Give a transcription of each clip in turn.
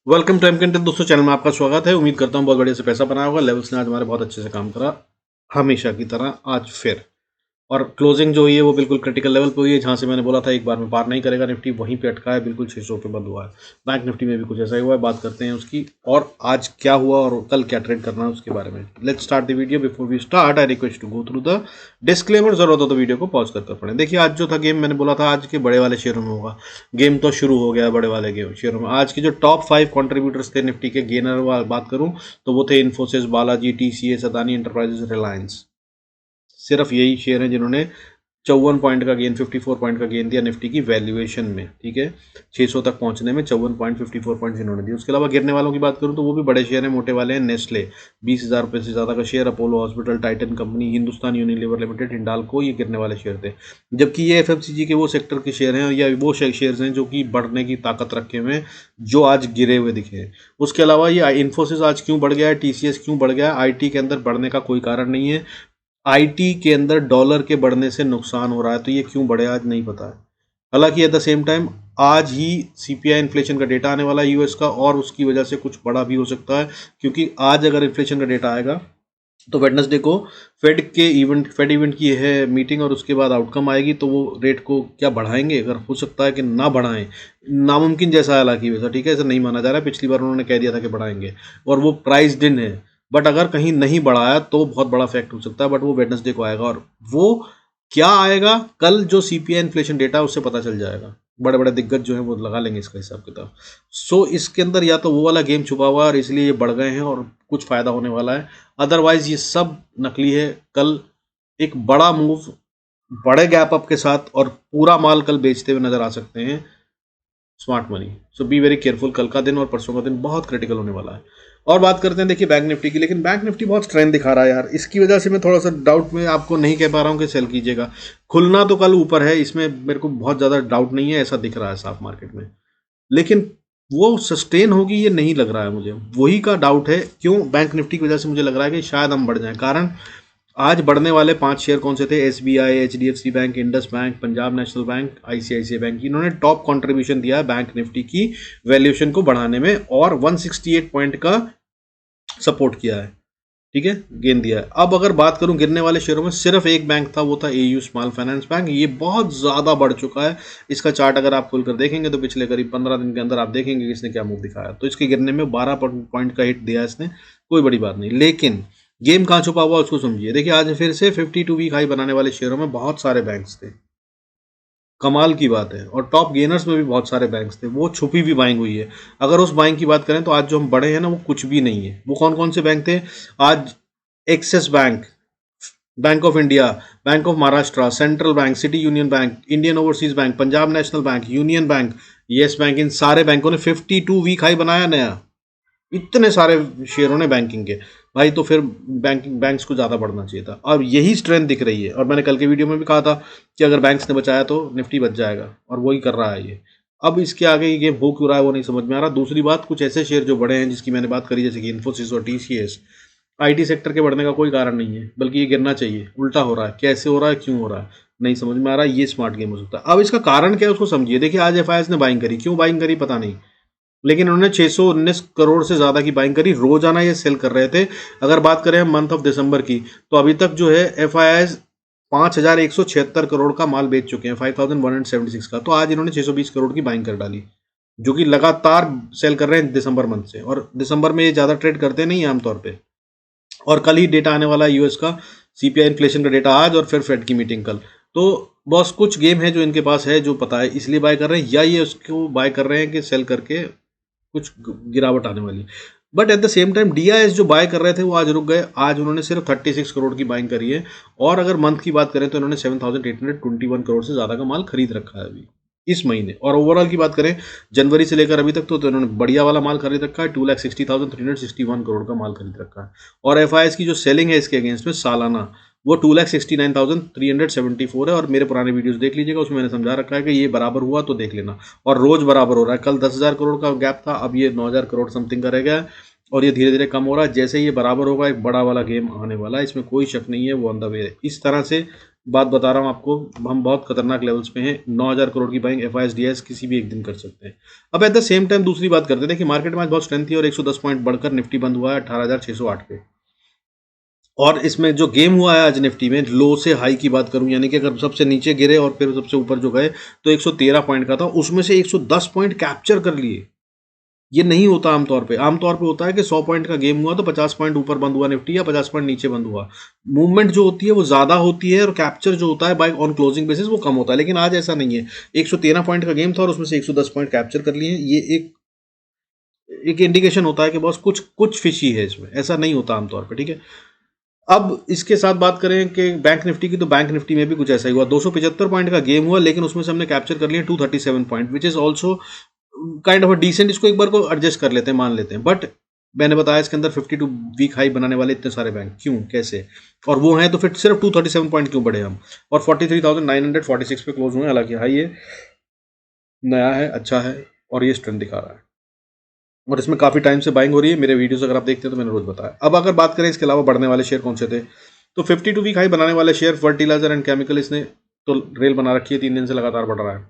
Welcome time content दोस्तों, channel में आपका स्वागत है। उम्मीद करता हूँ बहुत बढ़िया से पैसा बनाया होगा। लेवल्स ने आज हमारे बहुत अच्छे से काम करा, हमेशा की तरह आज फिर। और क्लोजिंग जो हुई है वो बिल्कुल क्रिटिकल लेवल पे हुई है, जहाँ से मैंने बोला था एक बार में पार नहीं करेगा निफ्टी, वहीं पे अटका है, बिल्कुल 600 पे बंद हुआ है। बैंक निफ्टी में भी कुछ ऐसा ही हुआ है, बात करते हैं उसकी और आज क्या हुआ और कल क्या ट्रेड करना है उसके बारे में। Let's start the video. Before we start I request to go through the disclaimer. जरूरत हो तो वीडियो को पॉज कर पड़े। देखिए आज जो था गेम, मैंने बोला था आज के बड़े वाले शेयरों में होगा गेम, तो शुरू हो गया बड़े वाले गेम शेयरों में। आज के जो टॉप 5 कंट्रीब्यूटर्स थे निफ्टी के गेनर बात करूं तो वो थे इन्फोसिस, बालाजी, टीसीएस, अदानी एंटरप्राइजेस, रिलायंस। सिर्फ यही शेयर हैं जिन्होंने 54 पॉइंट का गेन, 54 पॉइंट का गेन दिया निफ्टी की वैल्यूएशन में। ठीक है, 600 तक पहुंचने में 54 पॉइंट 54 पॉइंट जिन्होंने दिए। उसके अलावा गिरने वालों की बात करूं तो वो भी बड़े शेयर हैं, मोटे वाले हैं। नेस्ले 20,000 रुपये से ज़्यादा का share, Apollo hospital, Titan company, Hindustan Unilever limited, Hindalco, ये गिरने वाले शेयर थे। जबकि ये एफएमसीजी के वो सेक्टर के शेयर हैं या वो शेयर्स हैं जो कि बढ़ने की ताकत रखे हुए हैं, जो आज गिरे हुए दिखे हैं। उसके अलावा ये इन्फोसिस आज क्यों बढ़ गया है, टीसीएस क्यों बढ़ गया है, आईटी के अंदर बढ़ने का कोई कारण नहीं है। आईटी के अंदर डॉलर के बढ़ने से नुकसान हो रहा है, तो ये क्यों बढ़े आज नहीं पता है। हालांकि एट द सेम टाइम आज ही सीपीआई इन्फ्लेशन का डेटा आने वाला है यूएस का, और उसकी वजह से कुछ बड़ा भी हो सकता है, क्योंकि आज अगर इन्फ्लेशन का डेटा आएगा तो वेडनेसडे को फेड इवेंट की है मीटिंग, और उसके बाद आउटकम आएगी तो वो रेट को क्या बढ़ाएंगे, अगर हो सकता है कि ना बढ़ाएं, नामुमकिन जैसा है हालांकि वैसा। ठीक है, ऐसा नहीं माना जा रहा है, पिछली बार उन्होंने कह दिया था कि बढ़ाएंगे और वो प्राइस्ड इन है। बट अगर कहीं नहीं बढ़ाया तो बहुत बड़ा फैक्ट हो सकता है, बट वो वेडनेसडे को आएगा, और वो क्या आएगा कल जो सीपीआई इन्फ्लेशन डेटा है उससे पता चल जाएगा। बड़े बड़े दिग्गज जो है वो लगा लेंगे इसका हिसाब किताब। सो इसके अंदर या तो वो वाला गेम छुपा हुआ है और इसलिए ये बढ़ गए हैं और कुछ फायदा होने वाला है, अदरवाइज ये सब नकली है। कल एक बड़ा मूव बड़े गैप अप के साथ और पूरा माल कल बेचते हुए नजर आ सकते हैं smart money. So be very careful, कल का दिन और परसों का दिन बहुत क्रिटिकल होने वाला है। और बात करते हैं देखिए बैंक निफ्टी की, लेकिन बैंक निफ्टी बहुत स्ट्रेंथ दिखा रहा है यार। इसकी वजह से मैं थोड़ा सा डाउट में आपको नहीं कह पा रहा हूँ कि सेल कीजिएगा। खुलना तो कल ऊपर है, इसमें मेरे को बहुत ज़्यादा डाउट नहीं है, ऐसा दिख रहा है साफ मार्केट में, लेकिन वो सस्टेन होगी ये नहीं लग रहा है मुझे। वही का डाउट है, क्यों बैंक निफ्टी की वजह से मुझे लग रहा है कि शायद हम बढ़ जाएं। कारण आज बढ़ने वाले 5 शेयर कौन से थे, SBI, HDFC bank, Indus bank, Punjab national bank, ICICI bank, इन्होंने टॉप कंट्रीब्यूशन दिया है बैंक निफ्टी की वैल्यूएशन को बढ़ाने में, और 168 पॉइंट का सपोर्ट किया है। ठीक है, गेन दिया है। अब अगर बात करूं गिरने वाले शेयरों में, सिर्फ एक बैंक था, वो था एयू स्मॉल फाइनेंस बैंक। ये बहुत ज़्यादा बढ़ चुका है। इसका चार्ट अगर आप खोलकर देखेंगे तो पिछले करीब 15 दिन के अंदर आप देखेंगे कि इसने क्या मूव दिखाया। तो इसके गिरने में 12 पॉइंट का हिट दिया इसने, कोई बड़ी बात नहीं, लेकिन गेम कहाँ छुपा हुआ उसको समझिए। देखिए आज फिर से 52 वीक हाई बनाने वाले शेयरों में बहुत सारे बैंक्स थे, कमाल की बात है। और टॉप गेनर्स में भी बहुत सारे बैंक्स थे, वो छुपी भी बाइंग हुई है। अगर उस बाइंग की बात करें तो आज जो हम बड़े हैं ना, वो कुछ भी नहीं है। वो कौन कौन से बैंक थे आज? Axis bank, bank of India, bank of Maharashtra, central bank, city union bank, Indian overseas bank, Punjab national bank, union bank, yes bank, इन सारे बैंकों ने 52 वीक हाई बनाया नया। इतने सारे शेयरों ने बैंकिंग के, भाई तो फिर बैंक्स को ज़्यादा बढ़ना चाहिए था। अब यही स्ट्रेंथ दिख रही है, और मैंने कल के वीडियो में भी कहा था कि अगर बैंक्स ने बचाया तो निफ्टी बच जाएगा, और वही कर रहा है ये। अब इसके आगे ये गेम हो क्यों रहा है वो नहीं समझ में आ रहा। दूसरी बात, कुछ ऐसे शेयर जो बड़े हैं जिसकी मैंने बात करी, जैसे कि इन्फोसिस और टीसीएस, आईटी सेक्टर के बढ़ने का कोई कारण नहीं है, बल्कि ये गिरना चाहिए। उल्टा हो रहा है, कैसे हो रहा है, क्यों हो रहा है, नहीं समझ में आ रहा है। ये स्मार्ट गेम हो सकता है। अब इसका कारण क्या है उसको समझिए। देखिए आज एफआईएस ने बाइंग करी, क्यों बाइंग करी पता नहीं, लेकिन उन्होंने 619 करोड़ से ज़्यादा की बाइंग करी। रोजाना ये सेल कर रहे थे। अगर बात करें हम मंथ ऑफ दिसंबर की, तो अभी तक जो है एफआईएस 5,176 करोड़ का माल बेच चुके हैं, 5,176 का। तो आज इन्होंने 620 करोड़ की बाइंग कर डाली, जो कि लगातार सेल कर रहे हैं दिसंबर मंथ से। और दिसंबर में ये ज़्यादा ट्रेड करते नहीं है आमतौर पर। और कल ही डेटा आने वाला है यूएस का, सीपीआई इन्फ्लेशन का डेटा आज, और फिर फेड की मीटिंग कल। तो बस कुछ गेम है जो इनके पास है, जो पता है इसलिए बाय कर रहे हैं, या ये उसको बाय कर रहे हैं कि सेल करके कुछ गिरावट आने वाली। But at the same time DIIs जो बाय कर रहे थे वो आज रुक गए। आज उन्होंने सिर्फ 36 करोड़ की बाइंग करी है, और अगर मंथ की बात करें तो इन्होंने 7,821 करोड़ से ज़्यादा का माल खरीद रखा है अभी इस महीने। और ओवरऑल की बात करें जनवरी से लेकर अभी तक तो इन्होंने बढ़िया वाला माल खरीद रखा है, 2,60,361 करोड़ का माल खरीद रखा है। और एफआईएस की जो सेलिंग है इसके अगेंस्ट में सालाना, वो 2,69,374 है। और मेरे पुराने वीडियोस देख लीजिएगा, उसमें मैंने समझा रखा है कि ये बराबर हुआ तो देख लेना, और रोज बराबर हो रहा है। कल 10,000 करोड़ का गैप था, अब ये 9,000 करोड़ समथिंग का रह गया है, और ये धीरे धीरे कम हो रहा है। जैसे ये बराबर होगा एक बड़ा वाला गेम आने वाला है, इसमें कोई शक नहीं है, वो ऑन द वे है। इस तरह से बात बता रहा हूँ आपको, हम बहुत खतरनाक लेवल्स पे हैं। 9,000 करोड़ की बाइंग एफआईएसडीएस किसी भी एक दिन कर सकते हैं। अब एट द सेम टाइम दूसरी बात करते थे कि मार्केट में आज बहुत स्ट्रेंथ थी और 110 पॉइंट बढ़कर निफ्टी बंद हुआ है 18,608 पे। और इसमें जो गेम हुआ है आज निफ्टी में, लो से हाई की बात करूं, यानी कि अगर सबसे नीचे गिरे और फिर सबसे ऊपर जो गए तो 113 पॉइंट का था, उसमें से 110 पॉइंट कैप्चर कर लिए। ये नहीं होता आमतौर पे। आमतौर पे होता है कि 100 पॉइंट का गेम हुआ तो 50 पॉइंट ऊपर बंद हुआ निफ्टी या 50 पॉइंट नीचे बंद हुआ। मूवमेंट जो होती है वो ज़्यादा होती है और कैप्चर जो होता है बाय ऑन क्लोजिंग बेसिस वो कम होता है। लेकिन आज ऐसा नहीं है। 113 पॉइंट का गेम था और उसमें से 110 पॉइंट कैप्चर कर लिए। ये एक इंडिकेशन होता है कि बॉस कुछ कुछ फिशी है इसमें, ऐसा नहीं होता आमतौर पर, ठीक है। अब इसके साथ बात करें कि बैंक निफ्टी की, तो बैंक निफ्टी में भी कुछ ऐसा ही हुआ। 275 पॉइंट का गेम हुआ लेकिन उसमें से हमने कैप्चर कर लिया 237 point, which is also kind of decent. इसको एक बार को एडजस्ट कर लेते हैं, मान लेते हैं। बट मैंने बताया इसके अंदर 52 वीक हाई बनाने वाले इतने सारे बैंक क्यों, कैसे, और वो हैं तो फिर सिर्फ 237 पॉइंट क्यों बढ़े हम, और 43,946 पे क्लोज हुए। हालांकि हाई है, नया है, अच्छा है और ये स्ट्रेंथ दिखा रहा है और इसमें काफ़ी टाइम से बाइंग हो रही है। मेरे वीडियोस अगर आप देखते हैं तो मैंने रोज बताया। अब अगर बात करें इसके अलावा बढ़ने वाले शेयर कौन से थे, तो 52 वीक हाई बनाने वाले शेयर फर्टिलाइजर एंड केमिकल, इसने तो रेल बना रखी है, 3 दिन से लगातार बढ़ रहा है।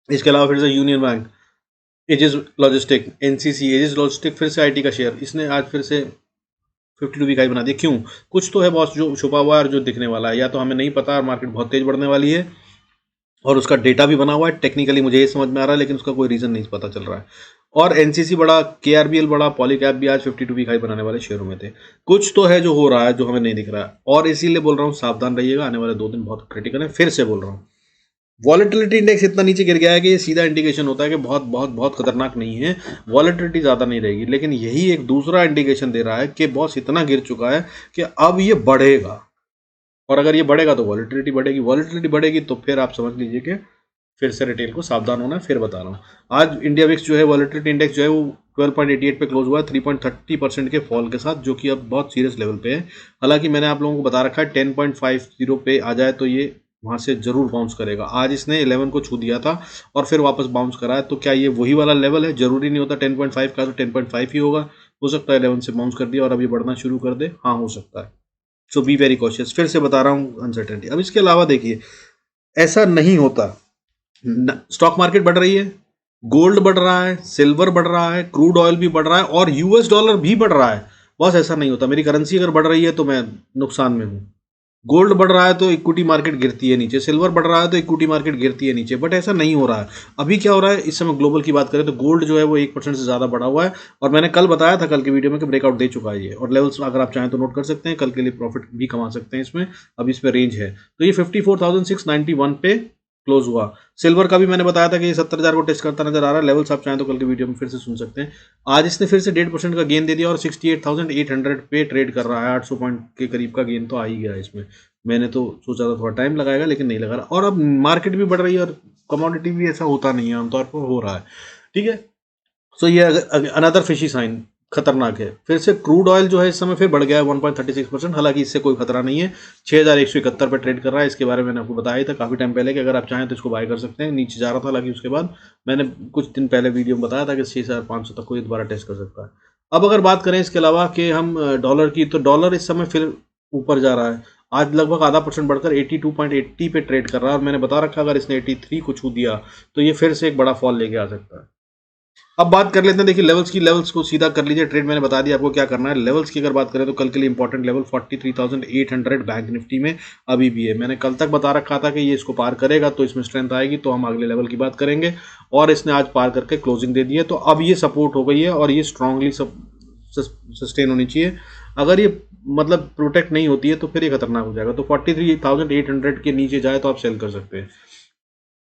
इसके अलावा फिर से union bank, edges logistic, NCC, edges logistic, फिर से आईटी का शेयर, इसने आज फिर से 52 वीक हाई बना दिया। क्यों, कुछ तो है बॉस जो छुपा हुआ है और जो दिखने वाला है, या तो हमें नहीं पता और मार्केट बहुत तेज बढ़ने वाली है और उसका डेटा भी बना हुआ है, टेक्निकली मुझे ये समझ में आ रहा है, लेकिन उसका कोई रीजन नहीं पता चल रहा है। और एनसीसी बड़ा, केआरबीएल बड़ा, पॉलीकैप भी आज 52 वीक हाई बनाने वाले शेयरों में थे। कुछ तो है जो हो रहा है जो हमें नहीं दिख रहा है, और इसीलिए बोल रहा हूँ सावधान रहिएगा, आने वाले 2 दिन बहुत क्रिटिकल है। फिर से बोल रहा हूँ, वॉलेटिलिटी इंडेक्स इतना नीचे गिर गया है कि ये सीधा इंडिकेशन होता है कि बहुत बहुत बहुत खतरनाक नहीं है, वॉलेटिलिटी ज़्यादा नहीं रहेगी। लेकिन यही एक दूसरा इंडिकेशन दे रहा है कि बॉस इतना गिर चुका है कि अब ये बढ़ेगा, और अगर ये बढ़ेगा तो वॉलेटिलिटी बढ़ेगी, वॉलेटिलिटी बढ़ेगी तो फिर आप समझ लीजिए कि फिर से रिटेल को सावधान होना है। फिर बता रहा हूँ, आज इंडिया विक्स जो है, वॉलेटिलिटी इंडेक्स जो है वो 12.88 पे क्लोज हुआ है 3.30% के फॉल के साथ, जो कि अब बहुत सीरियस लेवल पे है। हालांकि मैंने आप लोगों को बता रखा है 10.50 पे आ जाए तो ये वहाँ से जरूर बाउंस करेगा। आज इसने 11 को छू दिया था और फिर वापस बाउंस करा है, तो क्या ये वही वाला लेवल है? जरूरी नहीं होता 10.5 का, तो 10.5 ही होगा, हो सकता है 11 से बाउंस कर दिया और अब ये बढ़ना शुरू कर दे, हाँ हो सकता है। सो बी वेरी कॉशियस, फिर से बता रहा हूँ, अनसर्टेनिटी। अब इसके अलावा देखिए, ऐसा नहीं होता। स्टॉक मार्केट बढ़ रही है, गोल्ड बढ़ रहा है, सिल्वर बढ़ रहा है, क्रूड ऑयल भी बढ़ रहा है और यूएस डॉलर भी बढ़ रहा है। बस ऐसा नहीं होता मेरी करेंसी अगर बढ़ रही है तो मैं नुकसान में हूँ। गोल्ड बढ़ रहा है तो इक्विटी मार्केट गिरती है नीचे, सिल्वर बढ़ रहा है तो इक्विटी मार्केट गिरती है नीचे, बट ऐसा नहीं हो रहा है। अभी क्या हो रहा है इस समय ग्लोबल की बात करें तो गोल्ड जो है वो 1% से ज़्यादा बढ़ा हुआ है, और मैंने कल बताया था कल की वीडियो में कि ब्रेकआउट दे चुका है ये, और लेवल्स अगर आप चाहें तो नोट कर सकते हैं, कल के लिए प्रॉफिट भी कमा सकते हैं इसमें। अब इस पर रेंज है तो ये 54,691 पे क्लोज हुआ। सिल्वर का भी मैंने बताया था कि ये 70,000 को टेस्ट करता नजर आ रहा है। लेवल्स आप चाहें तो कल की वीडियो में फिर से सुन सकते हैं। आज इसने फिर से 1.5% का गेन दे दिया और 68,800 पे ट्रेड कर रहा है। 800 पॉइंट के करीब का गेन तो आ ही गया है इसमें। मैंने तो सोचा था थोड़ा टाइम लगाएगा, लेकिन नहीं लगा रहा। और अब मार्केट भी बढ़ रही है और कमोडिटी भी, ऐसा होता नहीं है आमतौर पर, हो रहा है, ठीक है। सो ये अनदर फिशी साइन, खतरनाक है। फिर से क्रूड ऑयल जो है इस समय फिर बढ़ गया है 1.36%। हालांकि इससे कोई खतरा नहीं है, 6,171 पर ट्रेड कर रहा है। इसके बारे में मैंने आपको बताया ही था काफ़ी टाइम पहले कि अगर आप चाहें तो इसको बाय कर सकते हैं। नीचे जा रहा था, हालांकि उसके बाद मैंने कुछ दिन पहले वीडियो में बताया था कि 6,500 तक को ये दोबारा टेस्ट कर सकता है। अब अगर बात करें इसके अलावा कि हम डॉलर की, तो डॉलर इस समय फिर ऊपर जा रहा है। आज लगभग आधा % बढ़कर 82.80 पे ट्रेड कर रहा है, और मैंने बता रखा अगर इसने 83 को छू दिया तो ये फिर से एक बड़ा फॉल लेके आ सकता है। अब बात कर लेते हैं, देखिए लेवल्स की, लेवल्स को सीधा कर लीजिए ट्रेड। मैंने बता दिया आपको क्या करना है। लेवल्स की अगर बात करें तो कल के लिए इंपॉर्टेंट लेवल 43,800 बैंक निफ्टी में अभी भी है। मैंने कल तक बता रखा था कि ये इसको पार करेगा तो इसमें स्ट्रेंथ आएगी, तो हम अगले लेवल की बात करेंगे, और इसने आज पार करके क्लोजिंग दे दी है। तो अब ये सपोर्ट हो गई है और ये स्ट्रांगली सस्टेन होनी चाहिए। अगर ये मतलब प्रोटेक्ट नहीं होती है तो फिर ये खतरनाक हो जाएगा। तो 43,800 के नीचे जाए तो आप सेल कर सकते हैं।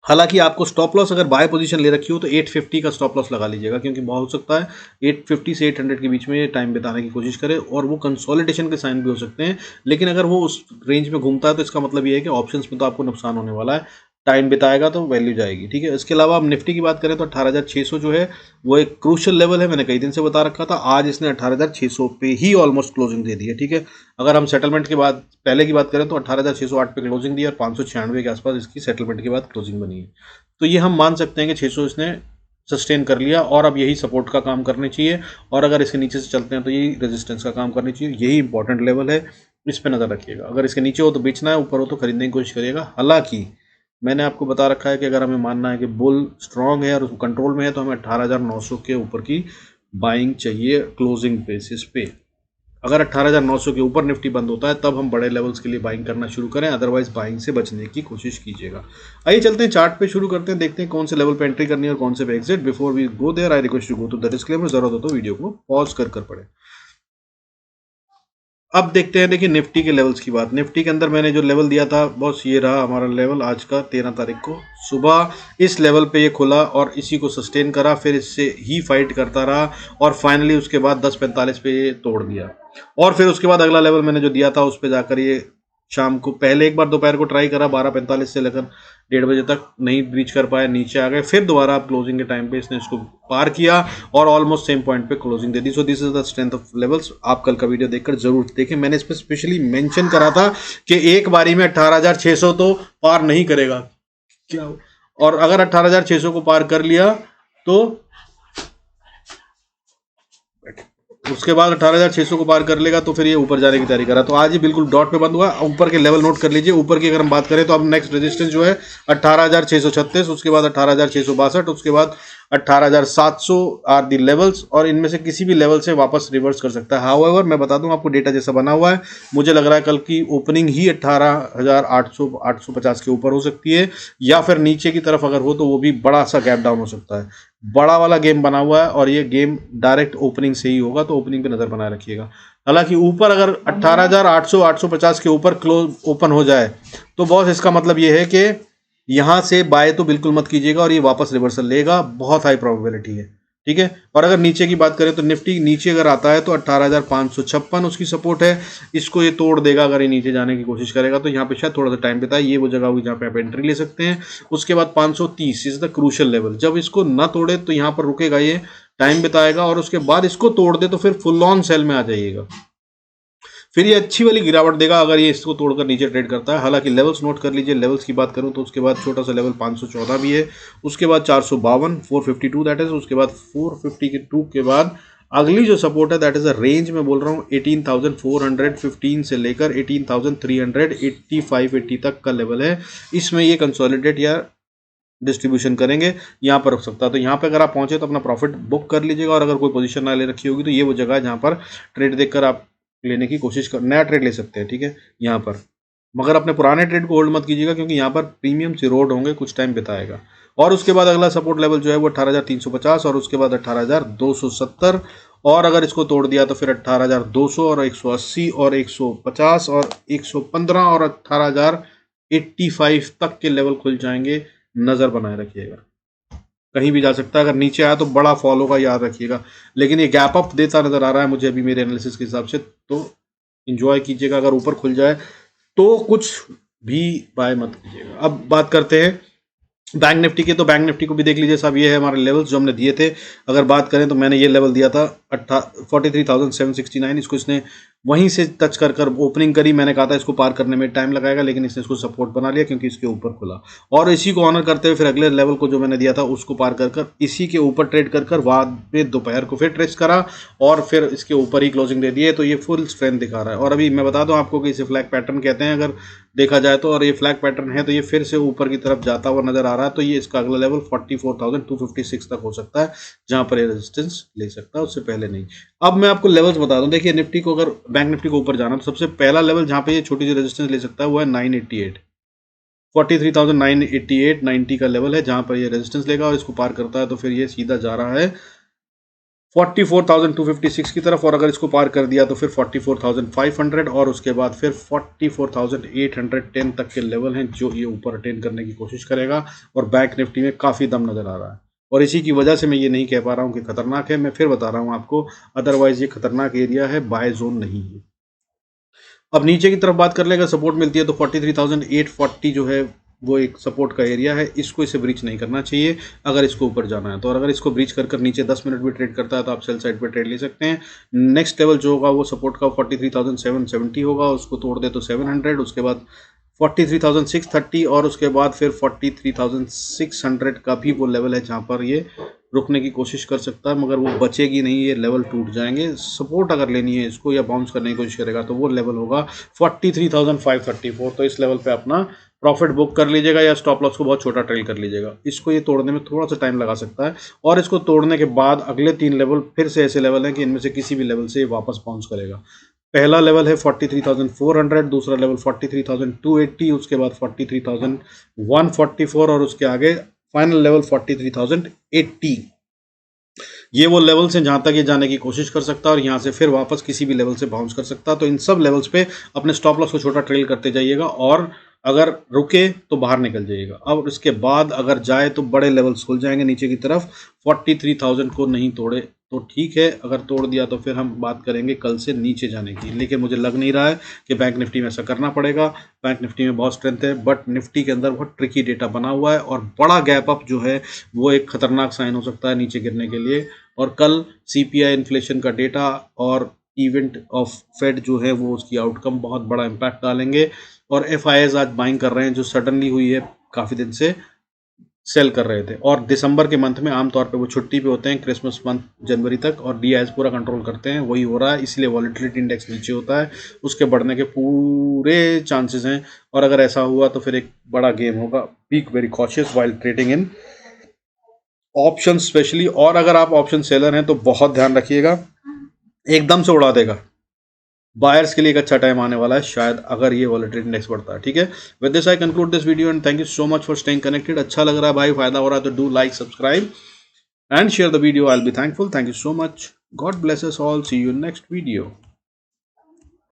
हालांकि आपको स्टॉप लॉस अगर बाय पोजीशन ले रखी हो तो 850 का स्टॉप लॉस लगा लीजिएगा, क्योंकि बहुत हो सकता है 850 से 800 के बीच में टाइम बिताने की कोशिश करें, और वो कंसोलिडेशन के साइन भी हो सकते हैं। लेकिन अगर वो उस रेंज में घूमता है तो इसका मतलब ये है कि ऑप्शंस में तो आपको नुकसान होने वाला है। टाइम बिताएगा तो वैल्यू जाएगी, ठीक है। इसके अलावा अब निफ्टी की बात करें तो 18,600 जो है वो एक क्रूशियल लेवल है। मैंने कई दिन से बता रखा था, आज इसने 18,600 पे ही ऑलमोस्ट क्लोजिंग दे दी है, ठीक है। अगर हम सेटलमेंट के बाद पहले की बात करें तो 18,608 पे क्लोजिंग दी और 596 के आसपास इसकी सेटलमेंट के बाद क्लोजिंग बनी है। तो ये हम मान सकते हैं कि 600 इसने सस्टेन कर लिया, और अब यही सपोर्ट का काम करनी चाहिए, और अगर इसके नीचे से चलते हैं तो यही रेजिस्टेंस का काम करनी चाहिए। यही इंपॉर्टेंट लेवल है, इस पे नज़र रखिएगा। अगर इसके नीचे हो तो बेचना है, ऊपर हो तो खरीदने की कोशिश करिएगा। हालांकि मैंने आपको बता रखा है कि अगर हमें मानना है कि बुल स्ट्रांग है और उसको कंट्रोल में है तो हमें 18,900 के ऊपर की बाइंग चाहिए क्लोजिंग बेसिस पे। अगर 18,900 के ऊपर निफ्टी बंद होता है तब हम बड़े लेवल्स के लिए बाइंग करना शुरू करें, अदरवाइज बाइंग से बचने की कोशिश कीजिएगा। आइए चलते हैं चार्ट पे, शुरू करते हैं, देखते हैं कौन से लेवल पे एंट्री करनी है और कौन से पे exit. Before we go there I request to go to the disclaimer, जरूरत हो तो वीडियो को पॉज कर पढ़े। अब देखते हैं, देखिए निफ्टी के लेवल्स की बात। निफ्टी के अंदर मैंने जो लेवल दिया था बॉस, ये रहा हमारा लेवल आज का 13 तारीख को सुबह। इस लेवल पे ये खुला और इसी को सस्टेन करा, फिर इससे ही फाइट करता रहा और फाइनली उसके बाद 10:45 पे ये तोड़ दिया। और फिर उसके बाद अगला लेवल मैंने जो दिया था उस पर जाकर ये शाम को पहले एक बार दोपहर को ट्राई करा 12:45 से लेकर 1:30 बजे तक, नहीं ब्रीच कर पाया, नीचे आ गए। फिर दोबारा आप क्लोजिंग के टाइम पे इसने इसको पार किया और ऑलमोस्ट सेम पॉइंट पे closing they the. So this is the strength of levels. आप कल का वीडियो देखकर जरूर देखें, मैंने इस पर स्पेशली मेंशन करा था कि एक बारी में 18,600 तो पार नहीं करेगा क्या, और अगर 18,600 को पार कर लिया तो उसके बाद 18,600 को पार कर लेगा तो फिर ये ऊपर जाने की तैयारी करा। तो आज ही बिल्कुल डॉट पे बंद हुआ। ऊपर के लेवल नोट कर लीजिए। ऊपर की अगर हम बात करें तो अब नेक्स्ट रेजिस्टेंस जो है 18,636, उसके बाद 18,662, उसके बाद 18,700 आर दी लेवल्स, और इनमें से किसी भी लेवल से वापस रिवर्स कर सकता है। हाउएवर मैं बता दूं आपको, डेटा जैसा बना हुआ है, मुझे लग रहा है कल की ओपनिंग ही 18,850 के ऊपर हो सकती है, या फिर नीचे की तरफ अगर हो तो वो भी बड़ा सा गैप डाउन हो सकता है। बड़ा वाला गेम बना हुआ है और ये गेम डायरेक्ट ओपनिंग से ही होगा, तो ओपनिंग पे नजर बनाए रखिएगा। हालांकि ऊपर अगर 18,800 850 के ऊपर क्लोज ओपन हो जाए तो बॉस इसका मतलब ये है कि यहां से बाय तो बिल्कुल मत कीजिएगा और ये वापस रिवर्सल लेगा, बहुत हाई प्रोबेबिलिटी है। ठीक है। और अगर नीचे की बात करें तो निफ्टी नीचे अगर आता है तो 18,556 उसकी सपोर्ट है, इसको ये तोड़ देगा। अगर ये नीचे जाने की कोशिश करेगा तो यहाँ पे शायद थोड़ा सा टाइम बिताए, ये वो जगह होगी जहाँ पे आप एंट्री ले सकते हैं। उसके बाद 530 इज द क्रूशियल लेवल। जब इसको ना तोड़े तो यहाँ पर रुकेगा, ये टाइम बिताएगा, और उसके बाद इसको तोड़ दे तो फिर फुल ऑन सेल में आ जाइएगा, फिर ये अच्छी वाली गिरावट देगा अगर ये इसको तोड़कर नीचे ट्रेड करता है। हालांकि लेवल्स नोट कर लीजिए। लेवल्स की बात करूं तो उसके बाद छोटा सा लेवल 514 भी है, उसके बाद 452 452 दैट इज, उसके बाद 452 के बाद अगली जो सपोर्ट है दैट इज अ रेंज में बोल रहा हूँ 18,415 से लेकर 18,385 80 तक का लेवल है। इसमें ये कंसोलिडेट या डिस्ट्रीब्यूशन करेंगे, यहाँ पर रुक सकता है। तो यहाँ पे अगर आप पहुंचे तो अपना प्रॉफिट बुक कर लीजिएगा, और अगर कोई पोजीशन ना ले रखी होगी तो ये वो जगह है जहाँ पर ट्रेड देखकर आप लेने की कोशिश कर, नया ट्रेड ले सकते हैं। ठीक है यहाँ पर, मगर अपने पुराने ट्रेड को होल्ड मत कीजिएगा क्योंकि यहाँ पर प्रीमियम इरोड होंगे, कुछ टाइम बिताएगा। और उसके बाद अगला सपोर्ट लेवल जो है वो 18,350 और उसके बाद 18,270, और अगर इसको तोड़ दिया तो फिर 18,200 और 180 और 150 और 115 और 18,085 तक के लेवल खुल जाएंगे, नज़र बनाए रखिएगा। कहीं भी जा सकता है, अगर नीचे आया तो बड़ा फॉल होगा, याद रखिएगा। लेकिन ये गैप अप देता नजर आ रहा है मुझे अभी मेरे एनालिसिस के हिसाब से, तो इंजॉय कीजिएगा। अगर ऊपर खुल जाए तो कुछ भी बाय मत कीजिएगा। अब बात करते हैं बैंक निफ्टी के। तो बैंक निफ्टी को भी देख लीजिए साहब, ये है हमारे लेवल्स जो हमने दिए थे। अगर बात करें तो मैंने ये लेवल दिया था 43,769, इसको इसने वहीं से टच कर ओपनिंग करी। मैंने कहा था इसको पार करने में टाइम लगाएगा, लेकिन इसने इसको सपोर्ट बना लिया क्योंकि इसके ऊपर खुला, और इसी को ऑनर करते हुए फिर अगले लेवल को जो मैंने दिया था उसको पार कर इसी के ऊपर ट्रेड कर बाद में दोपहर को फिर ट्रेस करा और फिर इसके ऊपर ही क्लोजिंग दे दिए। तो ये फुल स्ट्रेंथ दिखा रहा है। और अभी मैं बता दूं आपको कि इसे फ्लैग पैटर्न कहते हैं अगर देखा जाए तो, और ये फ्लैग पैटर्न है तो ये फिर से ऊपर की तरफ जाता हुआ नजर आ रहा है। तो ये इसका अगला लेवल 44,256 तक हो सकता है जहां पर ये रेजिस्टेंस ले सकता है, उससे पहले नहीं। अब मैं आपको लेवल्स बता दूं। देखिए निफ्टी को, अगर बैंक निफ्टी को ऊपर जाना तो सबसे पहला लेवल जहां पे ये छोटी सी रेजिस्टेंस ले सकता है वो है 988, 43,988 90 का लेवल है जहां पर ये रेजिस्टेंस लेगा, और इसको पार करता है तो फिर ये सीधा जा रहा है 44,256 की तरफ, और अगर इसको पार कर दिया तो फिर 44,500, और उसके बाद फिर 44,810 तक के लेवल हैं जो ये ऊपर अटेन करने की कोशिश करेगा। और बैंक निफ्टी में काफ़ी दम नज़र आ रहा है, और इसी की वजह से मैं ये नहीं कह पा रहा हूँ कि खतरनाक है। मैं फिर बता रहा हूँ आपको, अदरवाइज ये खतरनाक एरिया है, बाय जोन नहीं है। अब नीचे की तरफ बात कर लेगा, सपोर्ट मिलती है तो 43,840 जो है वो एक सपोर्ट का एरिया है, इसको इसे ब्रीच नहीं करना चाहिए अगर इसको ऊपर जाना है तो। और अगर इसको ब्रीच कर नीचे 10 मिनट भी ट्रेड करता है तो आप सेल साइड पे ट्रेड ले सकते हैं। नेक्स्ट लेवल जो होगा वो सपोर्ट का 43,770 होगा, उसको तोड़ दे तो 700, उसके बाद 43,630, और उसके बाद फिर 43,600 का भी वो लेवल है जहाँ पर ये रुकने की कोशिश कर सकता है, मगर वो बचेगी नहीं, ये लेवल टूट जाएंगे। सपोर्ट अगर लेनी है इसको या बाउंस करने की कोशिश करेगा तो वो लेवल होगा 43,534। तो इस लेवल पे अपना प्रॉफिट बुक कर लीजिएगा या स्टॉप लॉस को बहुत छोटा ट्रेल कर लीजिएगा। इसको ये तोड़ने में थोड़ा सा टाइम लगा सकता है, और इसको तोड़ने के बाद अगले 3 लेवल फिर से ऐसे लेवल हैं कि इनमें से किसी भी लेवल से ये वापस बाउंस करेगा। पहला लेवल है 43,400, दूसरा लेवल 43,280, उसके बाद 43,144 और उसके आगे फाइनल लेवल 43,080। ये वो लेवल्स हैं जहां तक ये जाने की कोशिश कर सकता है और यहाँ से फिर वापस किसी भी लेवल से बाउंस कर सकता है। तो इन सब लेवल्स पे अपने स्टॉप लॉस को छोटा ट्रेल करते जाइएगा, और अगर रुके तो बाहर निकल जाइएगा। अब इसके बाद अगर जाए तो बड़े लेवल्स खुल जाएंगे नीचे की तरफ। 43,000 को नहीं तोड़े तो ठीक है, अगर तोड़ दिया तो फिर हम बात करेंगे कल से नीचे जाने की, लेकिन मुझे लग नहीं रहा है कि बैंक निफ्टी में ऐसा करना पड़ेगा। बैंक निफ्टी में बहुत स्ट्रेंथ है, बट निफ्टी के अंदर बहुत ट्रिकी डेटा बना हुआ है, और बड़ा गैप अप जो है वो एक खतरनाक साइन हो सकता है नीचे गिरने के लिए। और कल सीपीआई इन्फ्लेशन का डेटा और इवेंट ऑफ फेड जो है वो उसकी आउटकम बहुत बड़ा इम्पैक्ट डालेंगे, और एफआईआईज आज बाइंग कर रहे हैं जो सडनली हुई है, काफ़ी दिन से सेल कर रहे थे। और दिसंबर के मंथ में आमतौर पे वो छुट्टी पे होते हैं, क्रिसमस मंथ जनवरी तक, और डीआईएस पूरा कंट्रोल करते हैं, वही हो रहा है, इसलिए वॉलेटिलिटी इंडेक्स नीचे होता है, उसके बढ़ने के पूरे चांसेस हैं। और अगर ऐसा हुआ तो फिर एक बड़ा गेम होगा। Be very cautious while trading in option specially, और अगर आप ऑप्शन सेलर हैं तो बहुत ध्यान रखिएगा, एकदम से उड़ा देगा। बायर्स के लिए एक अच्छा टाइम आने वाला है शायद, अगर ये वॉलेटिलिटी इंडेक्स बढ़ता है। ठीक है, with this I conclude this video and thank you so much for staying connected. अच्छा लग रहा है भाई, फायदा हो रहा है तो do like, subscribe and share the video. I will be thankful. Thank you so much. God bless us all. See you in next video.